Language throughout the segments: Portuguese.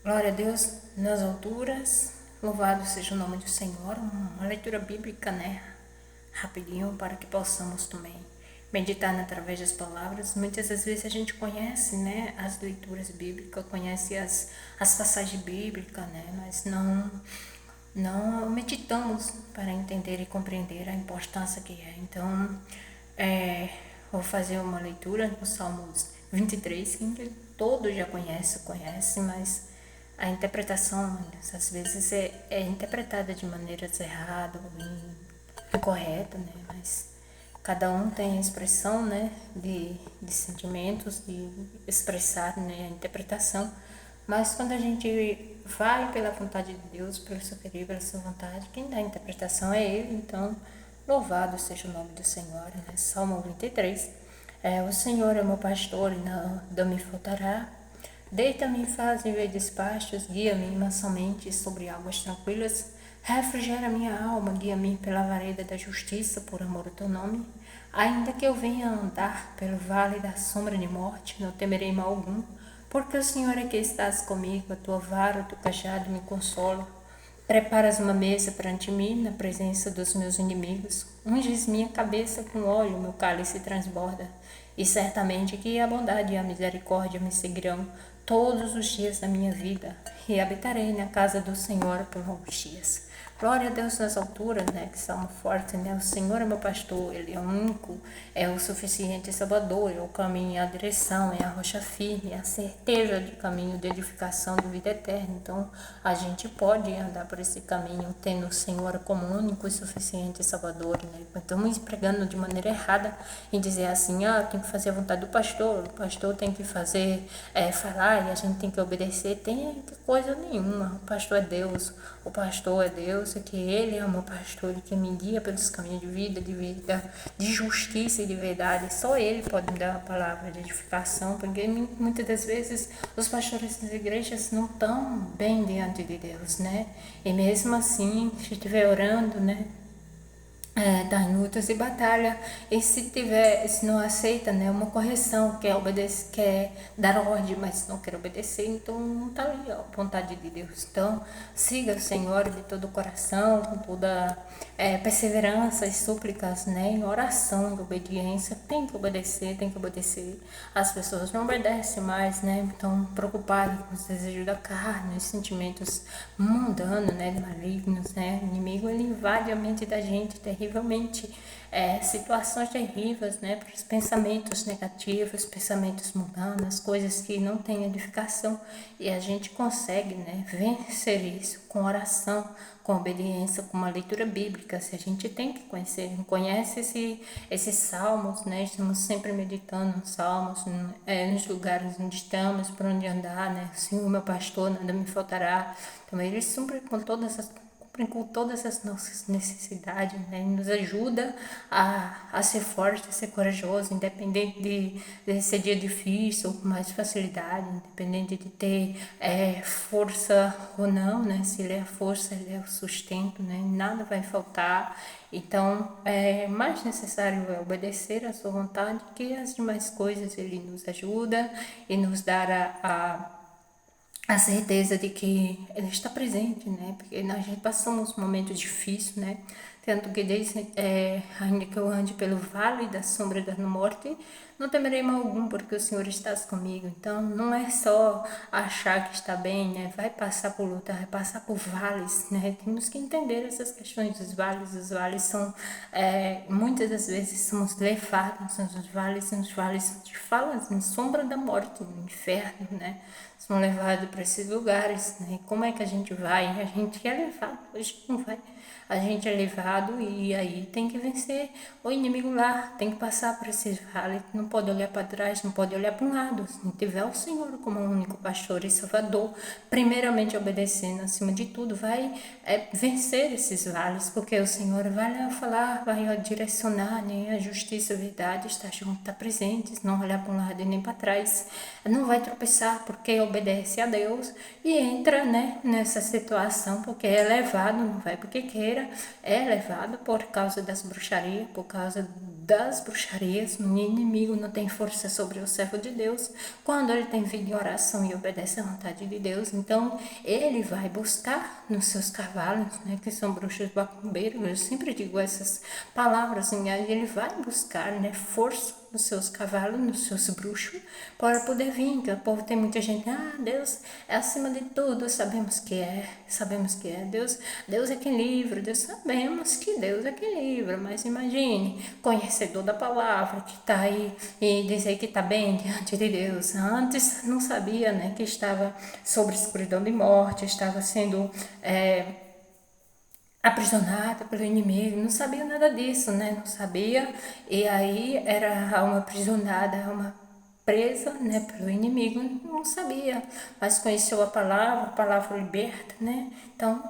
Glória a Deus nas alturas, louvado seja o nome do Senhor. Uma leitura bíblica, né? Rapidinho, para que possamos também meditar através das palavras. Muitas das vezes a gente conhece, né, as leituras bíblicas, conhece as passagens bíblicas, né, mas não meditamos para entender e compreender a importância que é. Então, vou fazer uma leitura no Salmos 23, que todos já conhecem, mas a interpretação, às vezes, é interpretada de maneiras erradas ou incorreta, né? Mas cada um tem a expressão, né, de sentimentos, de expressar, né, a interpretação. Mas quando a gente vai pela vontade de Deus, pelo seu querer, pela sua vontade, quem dá a interpretação é Ele. Então, louvado seja o nome do Senhor, né? Salmo 23. O Senhor é meu pastor e nada me faltará. Deita-me em faz em verdes pastos, guia-me mansamente sobre águas tranquilas. Refrigera minha alma, guia-me pela vareda da justiça, por amor do teu nome. Ainda que eu venha andar pelo vale da sombra de morte, não temerei mal algum, porque o Senhor é que estás comigo, a tua vara, o teu cajado me consola. Preparas uma mesa perante mim, na presença dos meus inimigos. Unges minha cabeça com óleo, meu cálice transborda. E certamente que a bondade e a misericórdia me seguirão todos os dias da minha vida, e habitarei na casa do Senhor por longos dias. Glória a Deus nas alturas, né? Que salmo forte, né? O Senhor é meu pastor, Ele é o único, é o suficiente Salvador, é o caminho, é a direção, é a rocha firme, é a certeza de caminho de edificação de vida eterna. Então, a gente pode andar por esse caminho, tendo o Senhor como único e suficiente Salvador, né? Estamos pregando de maneira errada em dizer assim, tem que fazer a vontade do pastor, o pastor tem que fazer, falar e a gente tem que obedecer. Tem coisa nenhuma. O pastor é Deus, é que Ele é o meu pastor e que me guia pelos caminhos de vida, de justiça e de verdade. Só Ele pode me dar a palavra de edificação, porque muitas das vezes os pastores das igrejas não estão bem diante de Deus, né? E mesmo assim, se estiver orando, né? Das lutas e batalha, e se não aceita, né, uma correção, quer obedecer, quer dar ordem, mas não quer obedecer, então não está ali a vontade de Deus. Então siga o Senhor de todo o coração, com toda perseverança e súplicas, né, em oração de obediência. Tem que obedecer. As pessoas não obedecem mais, né, estão preocupadas com os desejos da carne, os sentimentos mundanos, né, malignos, né. O inimigo, ele invade a mente da gente terrivelmente, situações terríveis, né, para os pensamentos negativos, pensamentos mundanos, coisas que não têm edificação, e a gente consegue, né, vencer isso com oração, com obediência, com uma leitura bíblica. Se a gente tem que conhecer, conhece esses salmos, né, estamos sempre meditando nos salmos, nos lugares onde estamos, por onde andar, né, o Senhor meu pastor, nada me faltará. Então ele cumpre com todas as nossas necessidades, né? Nos ajuda a ser forte, a ser corajoso, independente de ser dia difícil ou com mais facilidade, independente de ter força ou não, né? Se ele é a força, ele é o sustento, né? Nada vai faltar. Então, é mais necessário obedecer à sua vontade, que as demais coisas ele nos ajuda e nos dá a certeza de que Ele está presente, né? Porque nós já passamos momentos difíceis, né? Tanto que diz, ainda que eu ande pelo vale da sombra da morte, não temerei mal algum, porque o Senhor está comigo. Então, não é só achar que está bem, né? Vai passar por luta, vai passar por vales, né? Temos que entender essas questões dos vales. Os vales são, muitas das vezes, somos levados nos vales de falas, em sombra da morte, no inferno, né? São levados para esses lugares, né? Como é que a gente vai? A gente é levado, a gente não vai. A gente é levado e aí tem que vencer o inimigo lá, tem que passar por esses vales, não pode olhar para trás, não pode olhar para um lado. Se não tiver o Senhor como o único pastor e salvador, primeiramente obedecendo, acima de tudo, vai vencer esses vales, porque o Senhor vai lá falar, vai direcionar, né? A justiça, a verdade está junto, está presente, não olhar para um lado e nem para trás. Não vai tropeçar porque obedece a Deus e entra, né, nessa situação porque é levado, não vai porque queira, é levado por causa das bruxarias, por causa das bruxarias. O inimigo não tem força sobre o servo de Deus quando ele tem vida em oração e obedece à vontade de Deus. Então, ele vai buscar nos seus cavalos, né, que são bruxos bacumbeiros, eu sempre digo essas palavras, né, ele vai buscar, né, força nos seus cavalos, nos seus bruxos, para poder vir. Porque o povo tem muita gente, Deus é acima de tudo, sabemos que é, Deus é quem livra, sabemos que Deus é quem livra, mas imagine, conhecedor da palavra, que está aí e dizer que está bem diante de Deus, antes não sabia, né, que estava sob escuridão de morte, estava sendo aprisionada pelo inimigo, não sabia nada disso, né? Não sabia, e aí era a alma aprisionada, a alma presa, né, pelo inimigo, não sabia, mas conheceu a palavra liberta, né? Então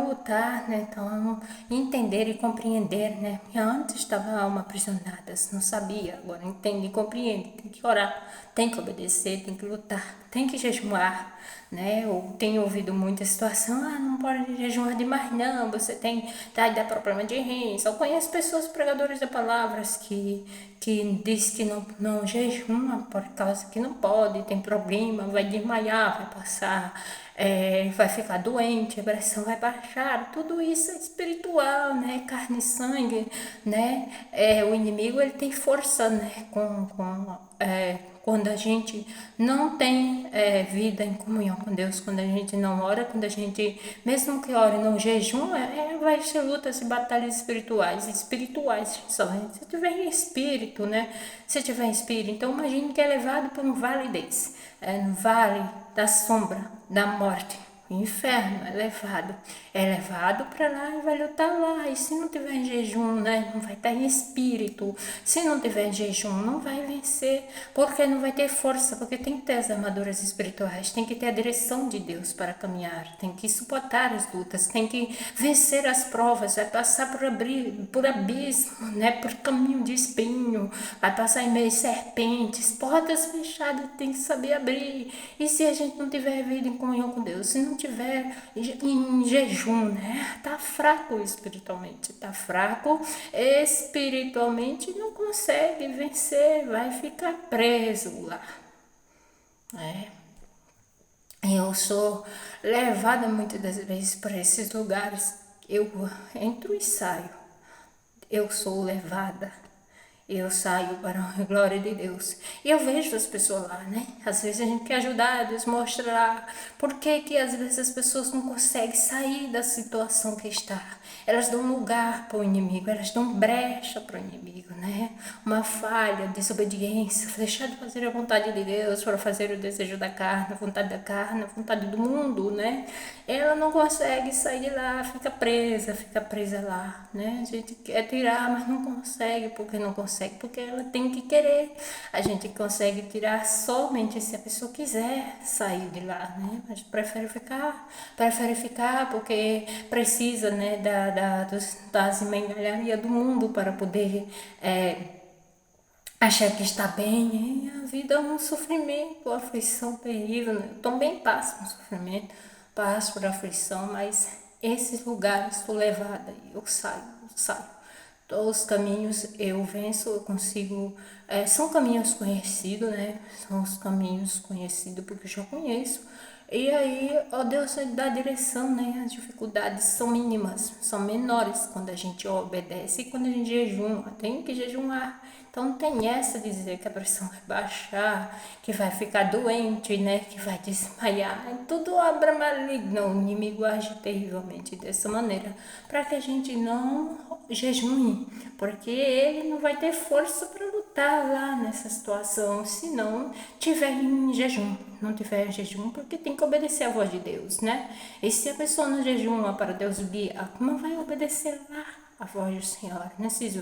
lutar, né? Então entender e compreender, né? E antes estava a alma aprisionada, não sabia, agora entende e compreende, tem que orar, tem que obedecer, tem que lutar, tem que jejuar, né? Eu tenho ouvido muita situação, não pode jejuar demais não, você tem, dá problema de rim. Só conheço pessoas pregadoras de palavras que diz que não jejuma por causa que não pode, tem problema, vai desmaiar, vai passar, vai ficar doente, a pressão vai baixar, tudo isso é espiritual, né? Carne e sangue, né? O inimigo ele tem força, né? Quando a gente não tem vida em comunhão com Deus, quando a gente não ora, quando a gente, mesmo que ore no jejum, vai ser lutas e batalhas espirituais somente. Se tiver em espírito, né? Se tiver em espírito, então imagine que é levado por um vale desse, no vale da sombra, da morte. O inferno é levado para lá e vai lutar lá. E se não tiver em jejum, né, não vai estar em espírito. Se não tiver em jejum, não vai vencer, porque não vai ter força, porque tem que ter as armaduras espirituais, tem que ter a direção de Deus para caminhar, tem que suportar as lutas, tem que vencer as provas, vai passar por abismo, né, por caminho de espinho, vai passar em meio de serpentes, portas fechadas, tem que saber abrir. E se a gente não tiver vida em comunhão com Deus, se não tiver em jejum, né? Tá fraco espiritualmente, não consegue vencer, vai ficar preso lá, né? Eu sou levada muitas das vezes para esses lugares, eu entro e saio, eu sou levada. Eu saio para a glória de Deus. E eu vejo as pessoas lá, né? Às vezes a gente quer ajudar, Deus mostra lá. Por que às vezes as pessoas não conseguem sair da situação que está? Elas dão lugar para o inimigo, elas dão brecha para o inimigo, né? Uma falha, desobediência, deixar de fazer a vontade de Deus para fazer o desejo da carne, a vontade da carne, a vontade do mundo, né? Ela não consegue sair de lá, fica presa lá, né? A gente quer tirar, mas não consegue, porque ela tem que querer. A gente consegue tirar somente se a pessoa quiser sair de lá, né? Mas prefere ficar porque precisa, né, das engenharias do mundo para poder achar que está bem. A vida é um sofrimento, uma aflição terrível, né? Eu também passo um sofrimento, passo por aflição, mas esses lugares estou levada e eu saio. Todos os caminhos eu venço, eu consigo. São caminhos conhecidos, né? São os caminhos conhecidos porque eu já conheço. E aí, ó Deus dá direção, né? As dificuldades são mínimas, são menores quando a gente obedece e quando a gente jejuma. Tem que jejuar. Então não tem essa de dizer que a pressão vai baixar, que vai ficar doente, né? Que vai desmaiar. É tudo obra maligna. O inimigo age terrivelmente dessa maneira para que a gente não jejune, porque ele não vai ter força para lutar lá nessa situação se não tiver em jejum. Não tiver em jejum, porque tem que obedecer a voz de Deus, né? E se a pessoa não jejuma para Deus guiar, como vai obedecer lá a voz do Senhor? Nesses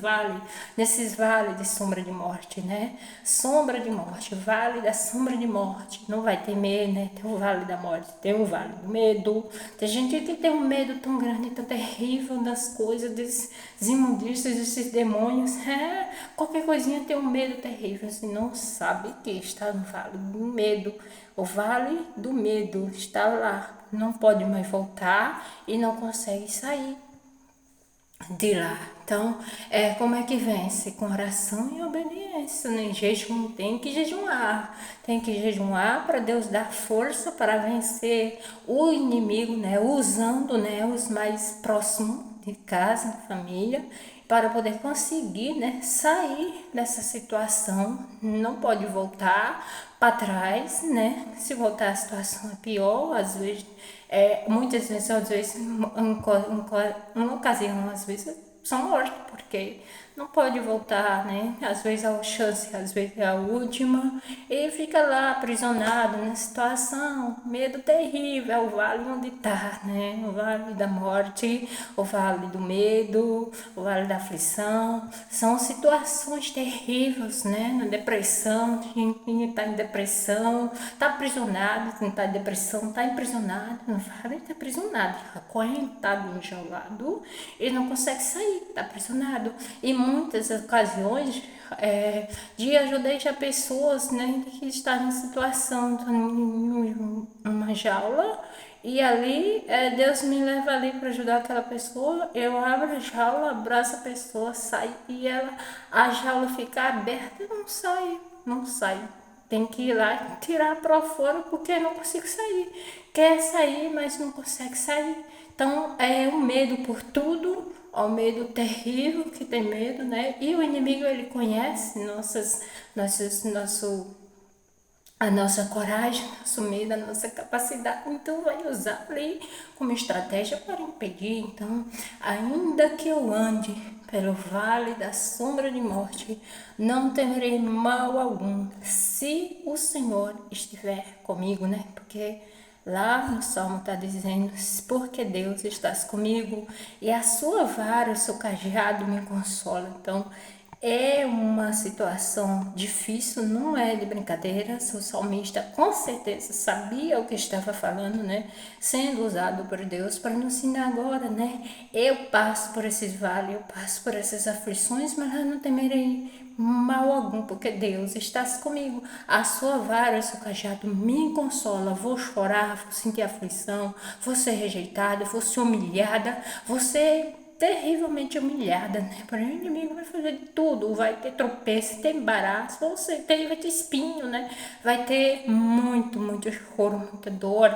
vales de sombra de morte, né? Sombra de morte, vale da sombra de morte. Não vai temer, né? Tem o vale da morte, tem o vale do medo. Tem gente que tem um medo tão grande, tão terrível das coisas, desses imundícios, desses demônios. Qualquer coisinha tem um medo terrível. Você não sabe que está no vale do medo. O vale do medo está lá. Não pode mais voltar e não consegue sair de lá. Então, como é que vence? Com oração e obediência, né? Jejum, tem que jejuar para Deus dar força para vencer o inimigo, né? Usando, né, os mais próximos de casa, de família, para poder conseguir, né, sair dessa situação. Não pode voltar para trás, né? Se voltar a situação é pior, às vezes, muitas vezes, uma ocasião, às vezes são mortos, porque não pode voltar, né? Às vezes é a chance, às vezes é a última, e fica lá aprisionado na situação, medo terrível, é o vale onde está, né? O vale da morte, o vale do medo, o vale da aflição, são situações terríveis, né? Na depressão, quem está em depressão, está aprisionado, quem está em depressão, está aprisionado, no vale está aprisionado, acorrentado, enjaulado, ele não consegue sair, está aprisionado. E muitas ocasiões de ajudar já pessoas, né, que estão em situação em uma jaula, e ali Deus me leva ali para ajudar aquela pessoa, eu abro a jaula, abraço a pessoa, sai, e a jaula fica aberta e não sai. Tem que ir lá e tirar para fora porque não consigo sair. Quer sair, mas não consegue sair. Então é o medo por tudo, o medo terrível que tem medo, né? E o inimigo, ele conhece a nossa coragem, nosso medo, a nossa capacidade, então vai usar ali como estratégia para impedir. Então, ainda que eu ande pelo vale da sombra de morte, não temerei mal algum, se o Senhor estiver comigo, né? Porque lá no Salmo está dizendo, porque Deus está comigo e a sua vara, o seu cajado me consola. Então, é uma situação difícil, não é de brincadeira. O salmista com certeza sabia o que estava falando, né? Sendo usado por Deus para nos ensinar agora, né? Eu passo por esses vales, eu passo por essas aflições, mas eu não temerei mal algum, porque Deus está comigo. A sua vara, o seu cajado me consola. Vou chorar, vou sentir aflição, vou ser rejeitada, vou ser humilhada, vou ser terrivelmente humilhada, né? Porém, o inimigo vai fazer de tudo, vai ter tropeço, tem embaraço, vai ter espinho, né? Vai ter muito choro, muita dor,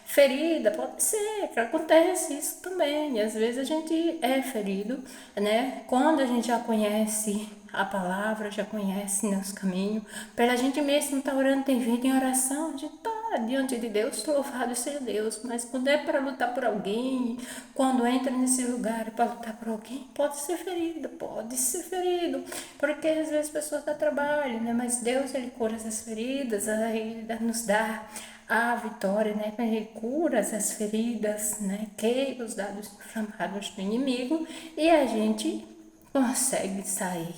ferida, pode ser, que acontece isso também. E às vezes a gente é ferido, né? Quando a gente já conhece a palavra, já conhece nosso caminho, pela gente mesmo estar orando, tem vida em oração, a gente tá diante de Deus, louvado seja Deus. Mas quando é para lutar por alguém, quando entra nesse lugar para lutar por alguém, pode ser ferido, porque às vezes as pessoas dão trabalho, né? Mas Deus, ele cura essas feridas, ele nos dá a vitória, né? Ele cura essas feridas, né? Queima os dados inflamados do inimigo e a gente consegue sair,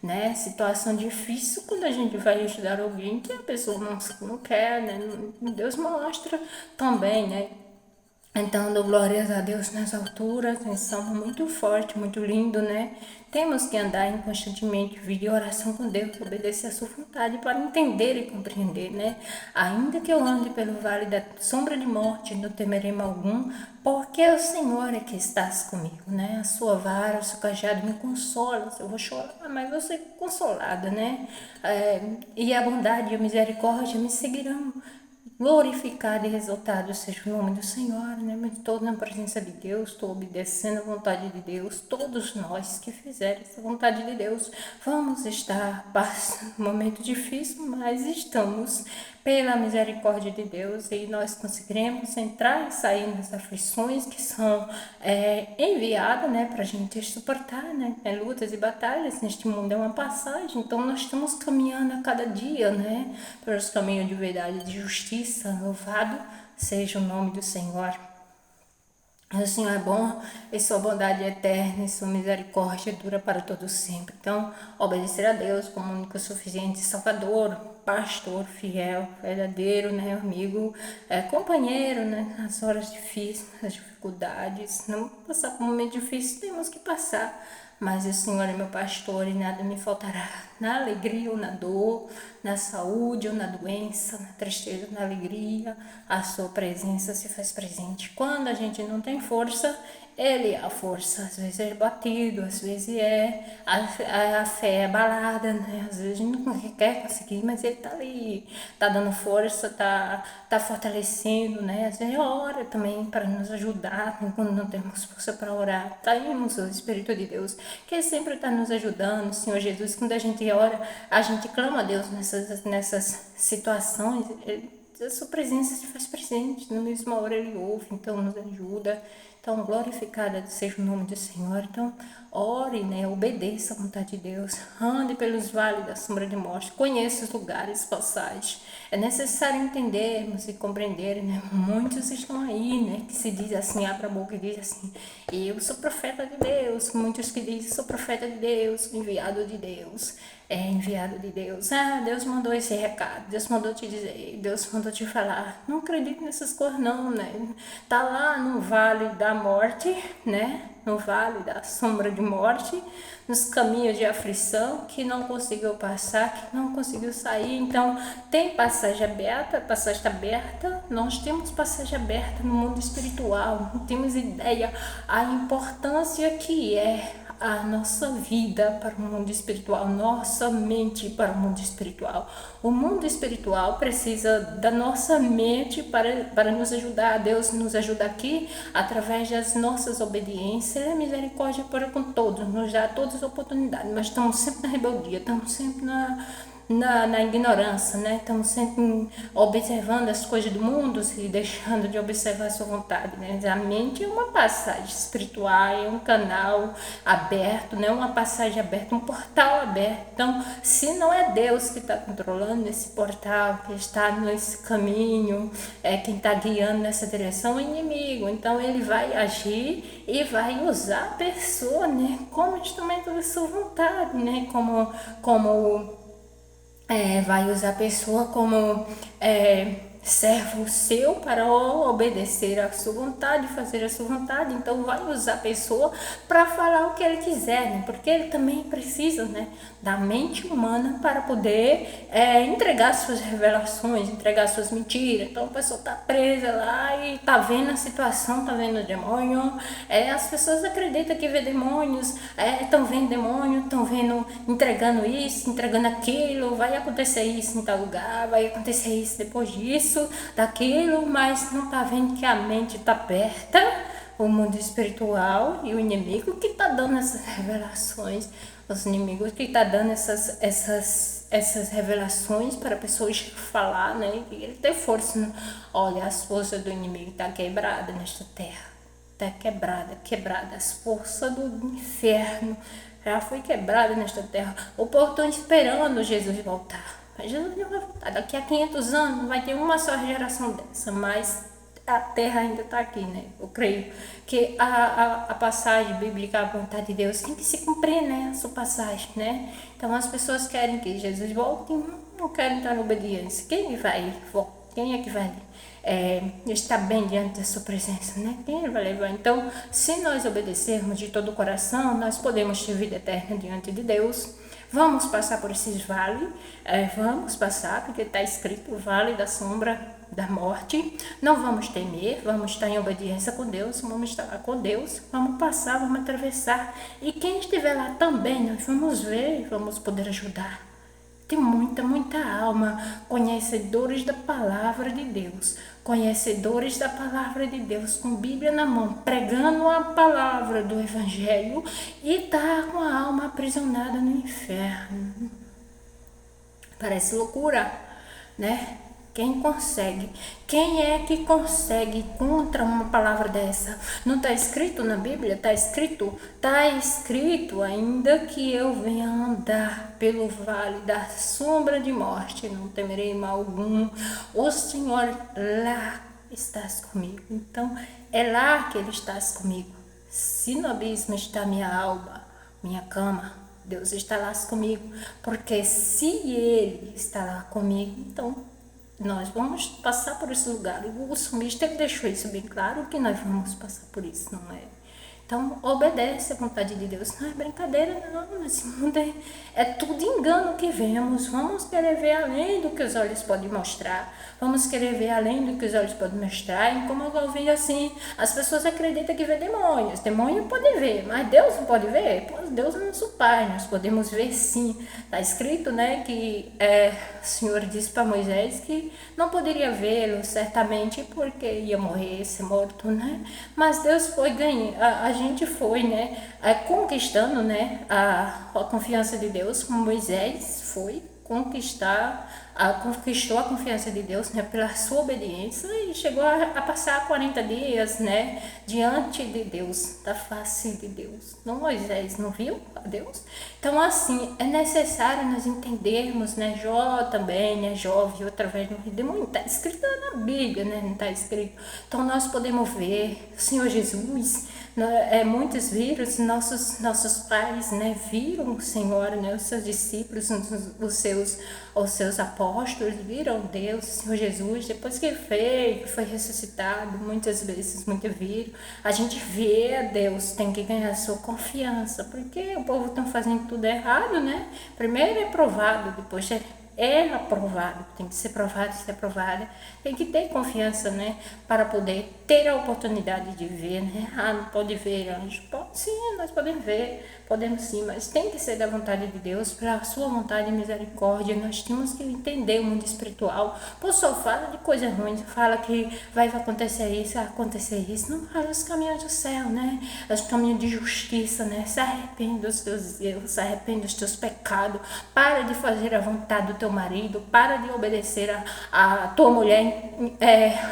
né? Situação difícil quando a gente vai ajudar alguém que a pessoa não quer, né? Deus mostra também, né? Então, dou glórias a Deus nas alturas, um salmo muito forte, muito lindo, né? Temos que andar em constantemente vida e oração com Deus, obedecer a sua vontade para entender e compreender, né? Ainda que eu ande pelo vale da sombra de morte, não temerei mal algum, porque o Senhor é que estás comigo, né? A sua vara, o seu cajado me consola. Eu vou chorar, mas vou ser consolada, né? E a bondade e a misericórdia me seguirão. Glorificado e exaltado seja o nome do Senhor, né? Mas estou na presença de Deus, estou obedecendo a vontade de Deus. Todos nós que fizerem essa vontade de Deus, vamos estar passando um momento difícil, mas estamos pela misericórdia de Deus e nós conseguiremos entrar e sair das aflições que são enviadas, né, para a gente suportar, né? Lutas e batalhas neste mundo é uma passagem, então nós estamos caminhando a cada dia, né, pelos caminhos de verdade e de justiça. Louvado seja o nome do Senhor. O Senhor é bom e sua bondade é eterna e sua misericórdia dura para todo sempre. Então, obedecer a Deus como único suficiente Salvador, pastor fiel, verdadeiro, né, amigo, companheiro, né, nas horas difíceis, nas dificuldades. Não passar por um momento difícil, temos que passar. Mas o Senhor é meu pastor e nada me faltará. Na alegria ou na dor, na saúde ou na doença, na tristeza ou na alegria, a sua presença se faz presente. Quando a gente não tem força, Ele é a força. Às vezes é batido, às vezes a fé é abalada, né? Às vezes a gente não quer conseguir, mas ele tá ali, tá dando força, tá fortalecendo, né? Às vezes ora também para nos ajudar, né? Quando não temos força para orar. Temos o Espírito de Deus, que sempre está nos ajudando, Senhor Jesus. Quando a gente ora, a gente clama a Deus nessas situações. A sua presença se faz presente, na mesma hora ele ouve, então nos ajuda. Então, glorificada seja o nome do Senhor. Então, ore, né? Obedeça à vontade de Deus. Ande pelos vales da sombra de morte. Conheça os lugares, passagens. É necessário entendermos e compreender, né? Muitos estão aí, né? Que se diz assim, abre a boca e diz assim: eu sou profeta de Deus. Muitos que dizem: sou profeta de Deus, enviado de Deus. É enviado de Deus. Ah, Deus mandou esse recado. Deus mandou te dizer. Deus mandou te falar. Não acredito nessas coisas, não, né? Tá lá no vale da morte, né? No vale da sombra de morte, nos caminhos de aflição, que não conseguiu passar, que não conseguiu sair. Então, tem passagem aberta, passagem está aberta. Nós temos passagem aberta no mundo espiritual. Não temos ideia a importância que é a nossa vida para o mundo espiritual, nossa mente para o mundo espiritual. O mundo espiritual precisa da nossa mente para nos ajudar. Deus nos ajuda aqui através das nossas obediências. Ele é misericórdia para com todos, nos dá todas as oportunidades, mas estamos sempre na rebeldia, estamos sempre na ignorância, né? Estamos sempre observando as coisas do mundo e deixando de observar a sua vontade, né? A mente é uma passagem espiritual, é um canal aberto, né? Uma passagem aberta, um portal aberto. Então, se não é Deus que está controlando esse portal, que está nesse caminho, quem está guiando nessa direção, é o inimigo. Então, ele vai agir e vai usar a pessoa, né? Como instrumento da sua vontade, né? Vai usar a pessoa como servo seu para obedecer a sua vontade, fazer a sua vontade. Então vai usar a pessoa para falar o que ele quiser, né? Porque ele também precisa, né, da mente humana para poder entregar suas revelações, entregar suas mentiras. Então a pessoa está presa lá e está vendo a situação, está vendo o demônio. As pessoas acreditam que vê demônios, estão vendo demônio, estão vendo, entregando isso, entregando aquilo, vai acontecer isso em tal lugar, vai acontecer isso depois disso, daquilo, mas não está vendo que a mente está aberta, o mundo espiritual e o inimigo que está dando essas revelações, os inimigos que está dando essas revelações para pessoas falar, né? E ele tem força. Olha, as forças do inimigo estão quebradas nesta terra. Está quebrada. As forças do inferno já foi quebrada nesta terra. O povo está esperando Jesus voltar. Mas Jesus não vai voltar. Daqui a 500 anos não vai ter uma só geração dessa, mas a terra ainda está aqui, né? Eu creio que a passagem bíblica, a vontade de Deus tem que se cumprir, né? A sua passagem, né? Então as pessoas querem que Jesus volte, não querem estar na obediência. Quem vai voltar? Quem é que vai estar bem diante da sua presença, né? Quem ele vai levar? Então, se nós obedecermos de todo o coração, nós podemos ter vida eterna diante de Deus. Vamos passar por esses vales, vamos passar, porque está escrito o vale da sombra da morte. Não vamos temer, vamos estar em obediência com Deus, vamos estar lá com Deus, vamos passar, vamos atravessar. E quem estiver lá também, nós vamos ver, vamos poder ajudar. Tem muita alma, conhecedores da palavra de Deus, conhecedores da palavra de Deus, com Bíblia na mão, pregando a palavra do Evangelho e tá com a alma aprisionada no inferno. Parece loucura, né? Quem consegue? Quem é que consegue contra uma palavra dessa? Não está escrito na Bíblia? Está escrito? Está escrito: ainda que eu venha andar pelo vale da sombra de morte, não temerei mal algum. O Senhor lá estás comigo. Então, é lá que Ele estás comigo. Se no abismo está minha alma, minha cama, Deus está lá comigo. Porque se Ele está lá comigo, então nós vamos passar por esse lugar. O salmista deixou isso bem claro, que nós vamos passar por isso, não é? Então, obedece à vontade de Deus. Não é brincadeira, não. Esse mundo é tudo engano que vemos. Vamos querer ver além do que os olhos podem mostrar. Vamos querer ver além do que os olhos podem mostrar. E como eu vi assim, as pessoas acreditam que vê demônios. Demônio pode ver, mas Deus não pode ver? Pois Deus é nosso Pai, nós podemos ver sim. Está escrito, né, que o Senhor disse para Moisés que não poderia vê-lo, certamente, porque ia morrer, ser morto, né? Mas Deus foi ganhando, a gente foi, né, conquistando, né, a confiança de Deus, como Moisés foi conquistou a confiança de Deus, né, pela sua obediência e chegou a passar 40 dias, né, diante de Deus, da face de Deus. Não, Moisés não viu a Deus? Então, assim, é necessário nós entendermos, né, Jó também, né, Jó viu através do demônio, está escrito na Bíblia, né, não está escrito. Então, nós podemos ver o Senhor Jesus, muitos viram, nossos pais, né, viram o Senhor, né, os seus discípulos, os seus apóstolos, viram Deus, o Senhor Jesus, depois que foi ressuscitado, muitas vezes, viram. A gente vê a Deus, tem que ganhar a sua confiança, porque o povo está fazendo tudo errado, né? Primeiro é provado, depois é aprovado, tem que ser provado, ser aprovada, tem que ter confiança, né, para poder ter a oportunidade de ver, né, não pode ver anjo, pode sim, nós podemos sim, mas tem que ser da vontade de Deus, pela sua vontade e misericórdia, nós temos que entender o mundo espiritual, o pessoal fala de coisas ruins, fala que vai acontecer isso, não fala os caminhos do céu, né, os caminhos de justiça, né, se arrepende dos teus erros, se arrepende dos teus pecados, para de fazer a vontade do teu marido, para de obedecer a tua mulher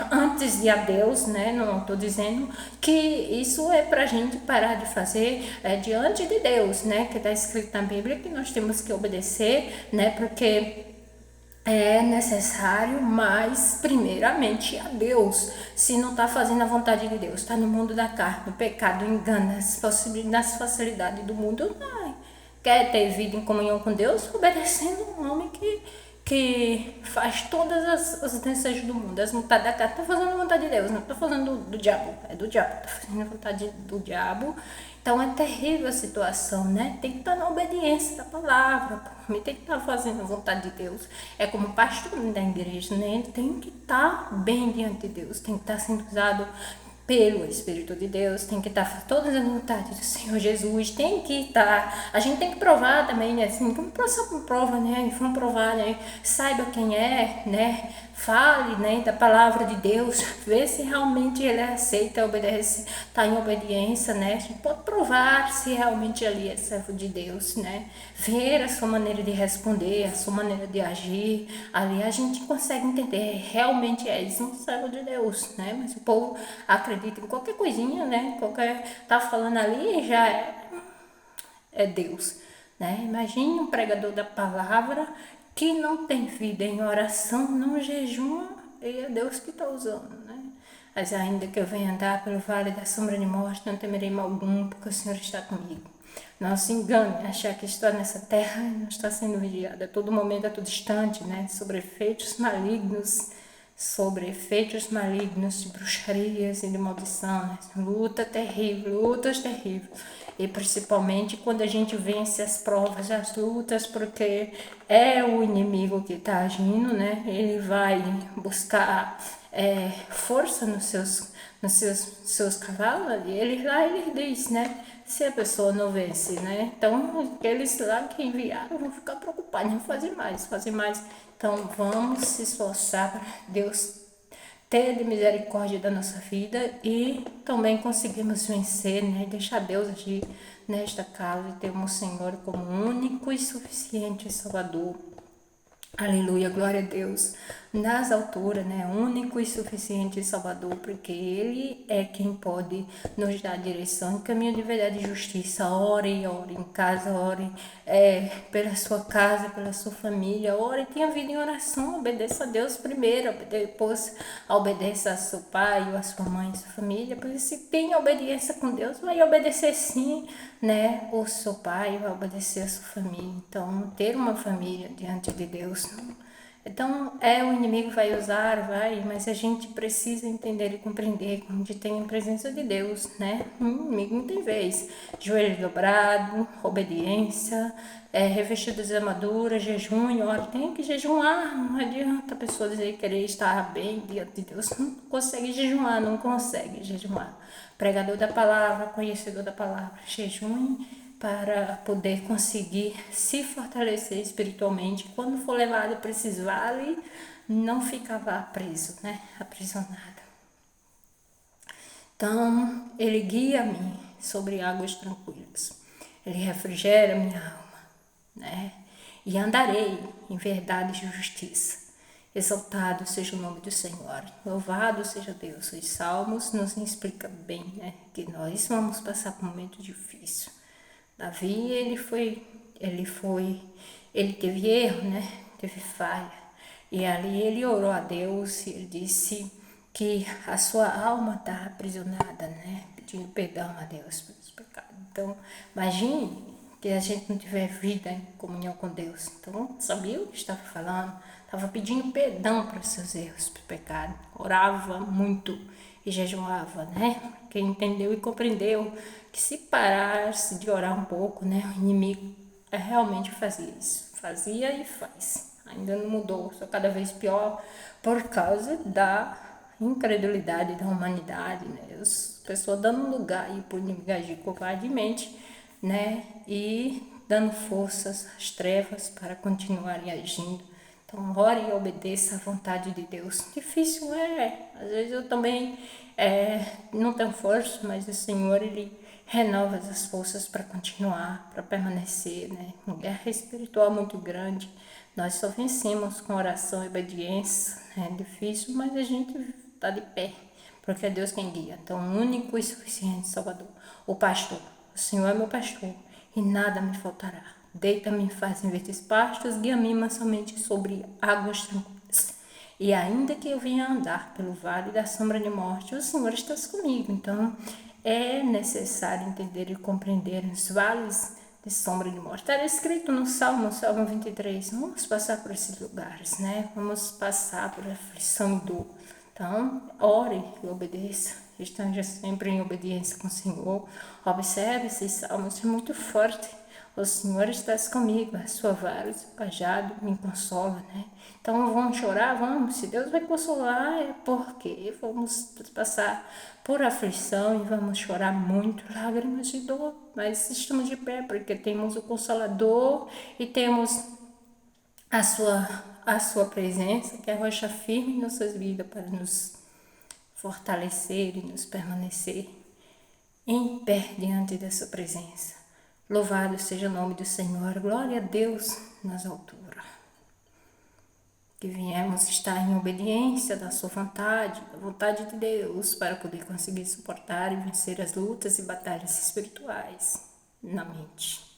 antes de a Deus, né? Não estou dizendo que isso é para a gente parar de fazer diante de Deus, né? Que está escrito na Bíblia que nós temos que obedecer, né? Porque é necessário, mas primeiramente a Deus. Se não está fazendo a vontade de Deus, está no mundo da carne, no pecado, engana, nas facilidades do mundo, não. Quer ter vida em comunhão com Deus, obedecendo um homem que faz todas as desejos do mundo, as vontades da carne. Está fazendo a vontade de Deus, não está fazendo do diabo, é do diabo, está fazendo a vontade do diabo. Então é terrível a situação, né? Tem que estar na obediência da palavra, tem que estar fazendo a vontade de Deus. É como pastor da igreja, né? Ele tem que estar bem diante de Deus, tem que estar sendo usado pelo Espírito de Deus, tem que estar todas as vontades do Senhor Jesus, tem que estar, a gente tem que provar também, né, assim, como passar por prova, né, vamos provar, né, saiba quem é, né, fale, né, da palavra de Deus, vê se realmente ele aceita, obedece, está em obediência, né, a gente pode provar se realmente ali é servo de Deus, né, ver a sua maneira de responder, a sua maneira de agir, ali a gente consegue entender, realmente és um servo de Deus, né, mas o povo acredita em qualquer coisinha, né, tá falando ali já é Deus, né, imagine um pregador da palavra que não tem vida em oração, não jejuma, e é Deus que está usando, né? Mas ainda que eu venha andar pelo vale da sombra de morte, não temerei mal algum, porque o Senhor está comigo. Não se engane, achar que estou nessa terra e não está sendo vigiada a todo momento, a todo instante, né? Sobre efeitos malignos de bruxarias e de maldição, né? Lutas terríveis. E principalmente quando a gente vence as provas, as lutas, porque é o inimigo que está agindo, né? Ele vai buscar força nos seus cavalos, e ele diz, né? Se a pessoa não vence, né? Então, aqueles lá que enviaram vão ficar preocupados, vão fazer mais. Então, vamos se esforçar para Deus ter de misericórdia da nossa vida e também conseguimos vencer, né? Deixar Deus agir nesta casa e termos o Senhor como único e suficiente Salvador. Aleluia, glória a Deus. Nas alturas, né? Único e suficiente Salvador, porque Ele é quem pode nos dar direção, caminho de verdade e justiça. Ore em casa, ore pela sua casa, pela sua família. Ore, tenha vida em oração, obedeça a Deus primeiro, depois obedeça a seu pai ou a sua mãe, a sua família. Porque se tem obediência com Deus, vai obedecer sim, né? O seu pai vai obedecer a sua família. Então, ter uma família diante de Deus Então, o inimigo vai usar, mas a gente precisa entender e compreender onde tem a presença de Deus, né? O inimigo não tem vez. Joelho dobrado, obediência, revestido de armadura, jejum, olha, tem que jejuar, não adianta a pessoa dizer querer estar bem diante de Deus, não consegue jejuar, não consegue jejuar. Pregador da palavra, conhecedor da palavra, jejum para poder conseguir se fortalecer espiritualmente. Quando for levado para esses vales, não ficava preso, né? Aprisionado. Então, ele guia-me sobre águas tranquilas. Ele refrigera minha alma, né? E andarei em verdade e justiça. Exaltado seja o nome do Senhor. Louvado seja Deus. Os salmos nos explicam bem, né? Que nós vamos passar por um momento difícil. Davi, ele teve erro, né? Teve falha. E ali ele orou a Deus e ele disse que a sua alma está aprisionada, né? Pedindo perdão a Deus pelos pecados. Então, imagine que a gente não tiver vida em comunhão com Deus. Então, sabia o que estava falando? Estava pedindo perdão para os seus erros, para o pecado. Orava muito e jejuava, né? Quem entendeu e compreendeu que se parasse de orar um pouco, né? O inimigo realmente fazia isso. Fazia e faz. Ainda não mudou, só cada vez pior por causa da incredulidade da humanidade, né? As pessoas dando lugar para o inimigo agir covardemente, né? E dando forças às trevas para continuarem agindo. Então, ore e obedeça à vontade de Deus. Difícil às vezes eu também não tenho força, mas o Senhor, Ele renova as forças para continuar, para permanecer, né? Uma guerra espiritual muito grande. Nós só vencemos com oração e obediência. É difícil, mas a gente está de pé, porque é Deus quem guia. Então, o único e suficiente Salvador, o pastor. O Senhor é meu pastor e nada me faltará. Deita-me em faz em verdes pastos, guia-me mansamente sobre águas tranquilas. E ainda que eu venha andar pelo vale da sombra de morte, o Senhor está comigo. Então, é necessário entender e compreender os vales de sombra de morte. Está escrito no Salmo 23. Vamos passar por esses lugares, né? Vamos passar por aflição e dor. Então, ore e obedeça. Esteja sempre em obediência com o Senhor. Observe esses salmos, é muito forte. O Senhor está comigo, a sua vara, o seu cajado me consola, né? Então vamos chorar, vamos. Se Deus vai consolar, é porque vamos passar por aflição e vamos chorar muito, lágrimas de dor. Mas estamos de pé, porque temos o Consolador e temos a sua presença, que é a rocha firme em nossas vidas para nos fortalecer e nos permanecer em pé diante dessa presença. Louvado seja o nome do Senhor, glória a Deus nas alturas. Que viemos estar em obediência da sua vontade, da vontade de Deus, para poder conseguir suportar e vencer as lutas e batalhas espirituais na mente.